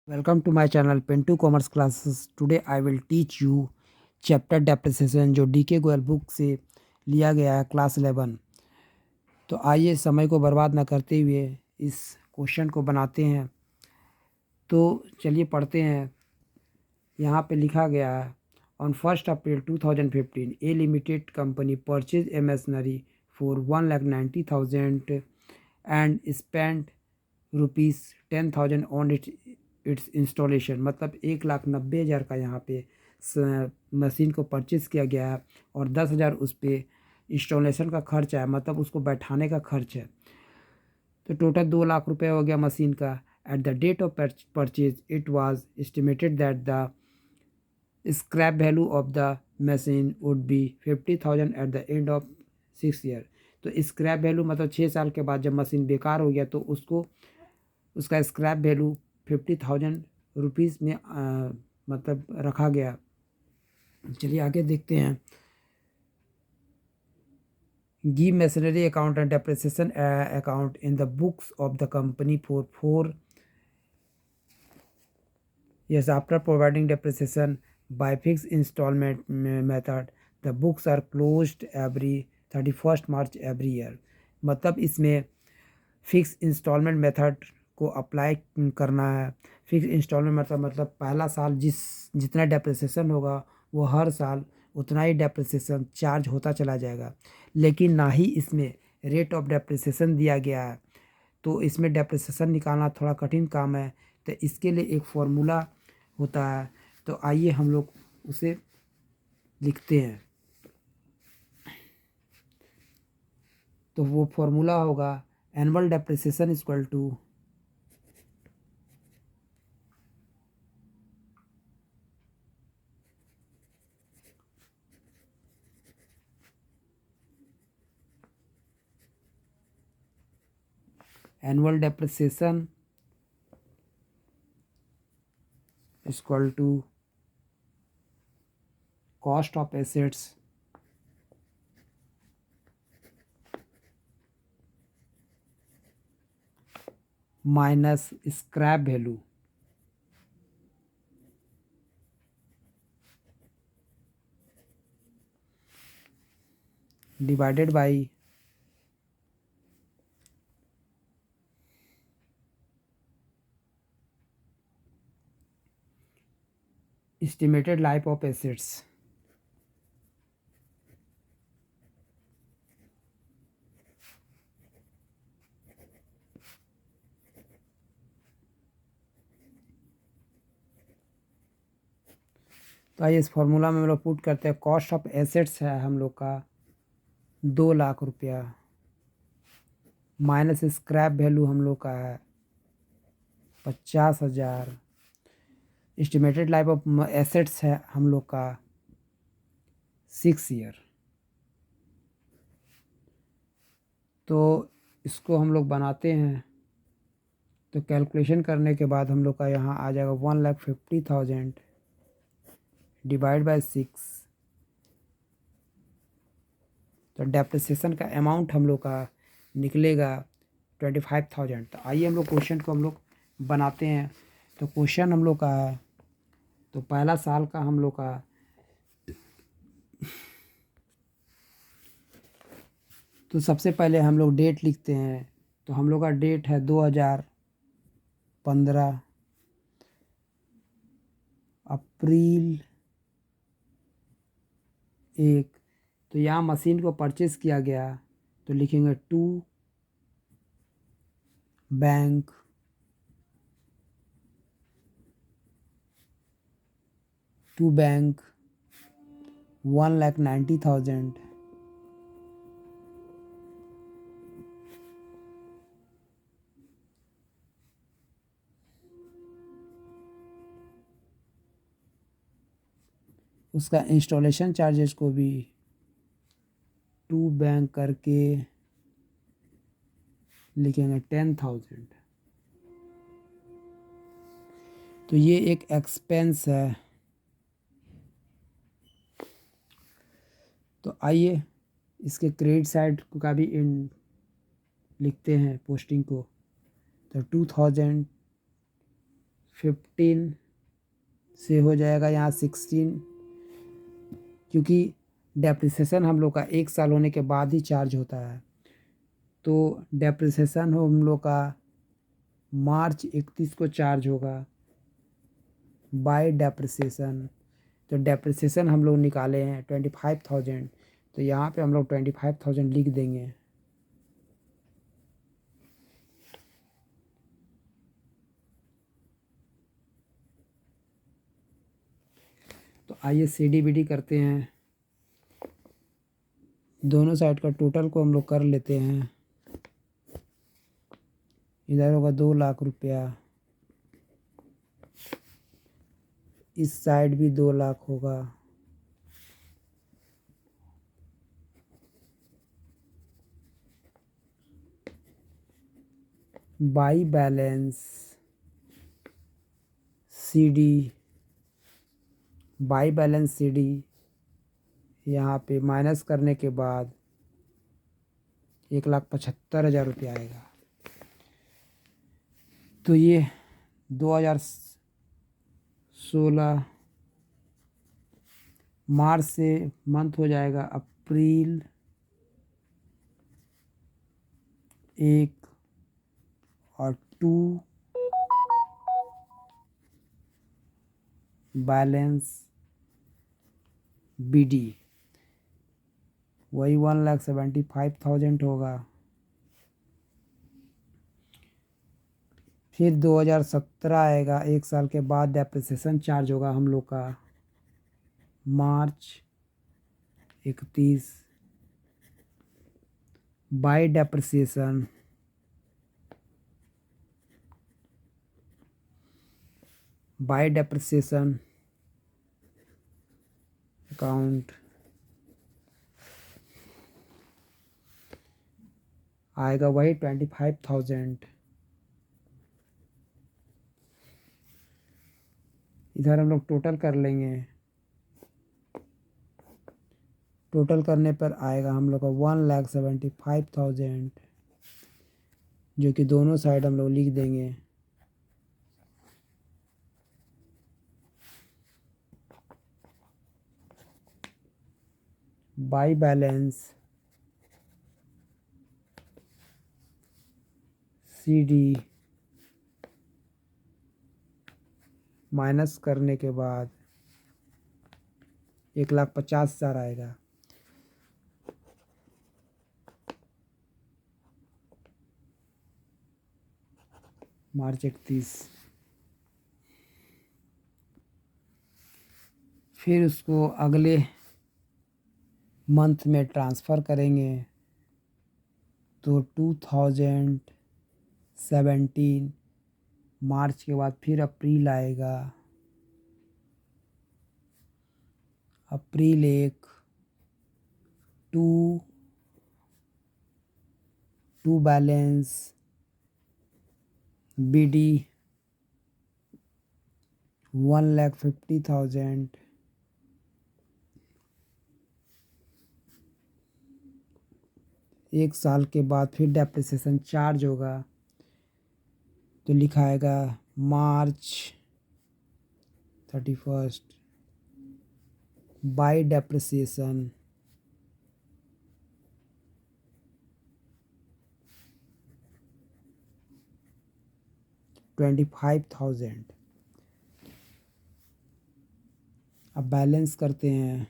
Welcome to my channel Pentu Commerce Classes. Today I will teach you chapter depreciation जो DK Goyal book से लिया गया है class 11। तो आइए समय को बर्बाद न करते हुए इस क्वेश्चन को बनाते हैं। तो चलिए पढ़ते हैं। यहाँ पे लिखा गया है on 1 April 2015 A limited company purchase a machinery for 1,90,000 and spend ₹10,000 on it's installation. मतलब 1,90,000 का यहाँ पे मशीन को परचेज़ किया गया है और 10,000 उस पर इंस्टॉलेशन का खर्च है, मतलब उसको बैठाने का खर्च है। तो टोटल 2,00,000 रुपये हो गया मशीन का। At the date of purchase it was estimated that the scrap value of the machine would be 50,000 at the end of 6 year. तो स्क्रैप वैल्यू मतलब 6 साल के बाद जब मशीन बेकार हो गया तो उसको उसका स्क्रैप वैल्यू 50,000 रुपीज़ में मतलब रखा गया। चलिए आगे देखते हैं। Give machinery account and depreciation account in the books of the company for 4 years after providing depreciation by fix instalment method the books are closed every 31 March every year. मतलब इसमें फिक्स इंस्टॉलमेंट मेथड को apply करना है। Fix instalment मतलब पहला साल जितना depreciation होगा वो हर साल उतना ही डेप्रिसिएशन चार्ज होता चला जाएगा। लेकिन ना ही इसमें रेट ऑफ डेप्रिसिएशन दिया गया है, तो इसमें डेप्रिसिएशन निकालना थोड़ा कठिन काम है। तो इसके लिए एक फॉर्मूला होता है, तो आइए हम लोग उसे लिखते हैं। तो वो फॉर्मूला होगा annual depreciation equal to annual depreciation equal to cost of assets minus scrap value divided by estimated life of assets. तो आइए इस फॉर्मूला में हम लोग पुट करते हैं। कॉस्ट ऑफ एसेट्स है हम लोग का 2,00,000 रुपया माइनस स्क्रैप वैल्यू हम लोग का है 50,000। एस्टिमेटेड लाइफ ऑफ एसेट्स है हम लोग का 6 ईयर। तो इसको हम लोग बनाते हैं। तो कैलकुलेशन करने के बाद हम लोग का यहाँ आ जाएगा 1,50,000 डिवाइड बाय 6। तो डेप्रिसिएशन का अमाउंट हम लोग का निकलेगा 25,000। तो आइए हम लोग क्वेश्चन को हम लोग बनाते हैं। तो क्वेश्चन हम लोग का है, तो पहला साल का हम लोग का तो सबसे पहले हम लोग डेट लिखते हैं। तो हम लोग का डेट है 2015 अप्रैल 1। तो यहाँ मशीन को परचेज़ किया गया, तो लिखेंगे बैंक 1,90,000 उसका इंस्टॉलेशन चार्जेस को भी बैंक करके लिखेंगे 10,000। तो ये एक एक्सपेंस है। तो आइए इसके क्रेडिट साइड का भी इन लिखते हैं पोस्टिंग को। तो 2,000 15 से हो जाएगा यहाँ 16, क्योंकि डेप्रिसिएशन हम लोग का 1 साल होने के बाद ही चार्ज होता है। तो डेप्रिसिएशन हम लोग का मार्च 31 को चार्ज होगा बाय डेप्रिसिएशन। तो डेप्रिसिएशन हम लोग निकाले हैं 25,000, तो यहाँ पे हम लोग 25,000 लिख देंगे। तो आइए CDBD करते हैं, दोनों साइड का टोटल को हम लोग कर लेते हैं। इधर होगा 2 लाख रुपया, इस साइड भी 2 लाख होगा, by balance CD, by balance CD यहाँ पे माइनस करने के बाद 1,75,000 रुपया आएगा। तो ये 2016 मार्च से मंथ हो जाएगा अप्रैल 1 और 2 बैलेंस BD, वही 1,75,000 होगा। फिर 2017 आएगा, 1 साल के बाद डेप्रिसिएशन चार्ज होगा हम लोग का मार्च 31 bye depreciation, bye depreciation account आएगा वही 25,000। इधर हम लोग टोटल कर लेंगे, टोटल करने पर आएगा हम लोग का 1,75,000, जो कि दोनों साइड हम लोग लिख देंगे। बाई बैलेंस CD माइनस करने के बाद 1,50,000 आएगा। मार्च 31, फिर उसको अगले मंथ में ट्रांसफ़र करेंगे, तो 2017 मार्च के बाद फिर अप्रैल आएगा, अप्रैल 1 2 बैलेंस BD 1,50,000, एक साल के बाद फिर डेप्रिसिएशन चार्ज होगा, तो लिखाएगा मार्च 31 बाय डेप्रिसिएशन 25,000। अब बैलेंस करते हैं,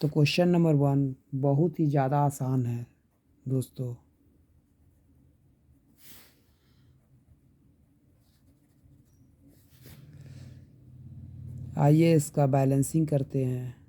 तो क्वेश्चन नंबर 1 बहुत ही ज़्यादा आसान है दोस्तों। आइए इसका बैलेंसिंग करते हैं।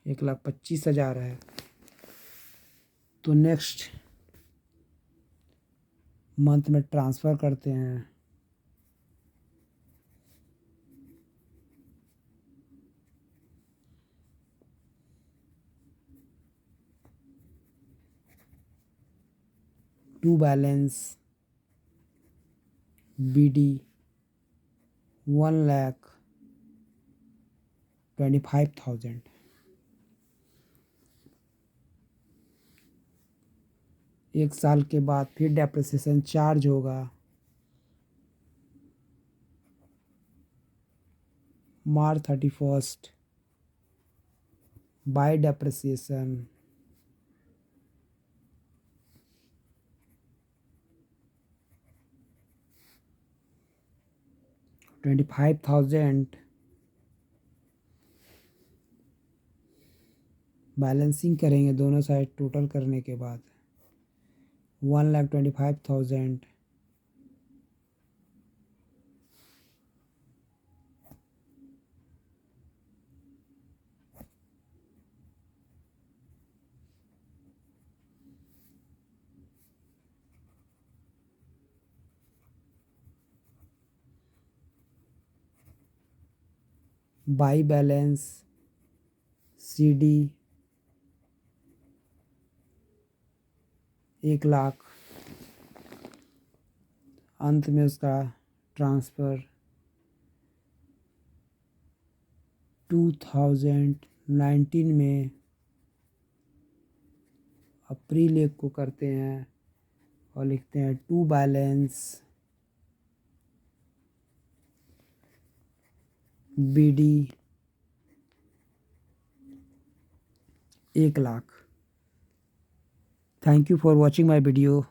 एक 1,25,000 है, तो नेक्स्ट मंथ में ट्रांसफ़र करते हैं। To balance BD 1,25,000। एक साल के बाद फिर डेप्रिसिएशन चार्ज होगा। March 31st by depreciation 25,000। Balancing करेंगे दोनों साइड टोटल करने के बाद 1,25,000 बाई बैलेंस CD 1,00,000। अंत में उसका ट्रांसफ़र 2019 में अप्रैल 1 को करते हैं और लिखते हैं to balance BD 1,00,000। Thank you for watching my video.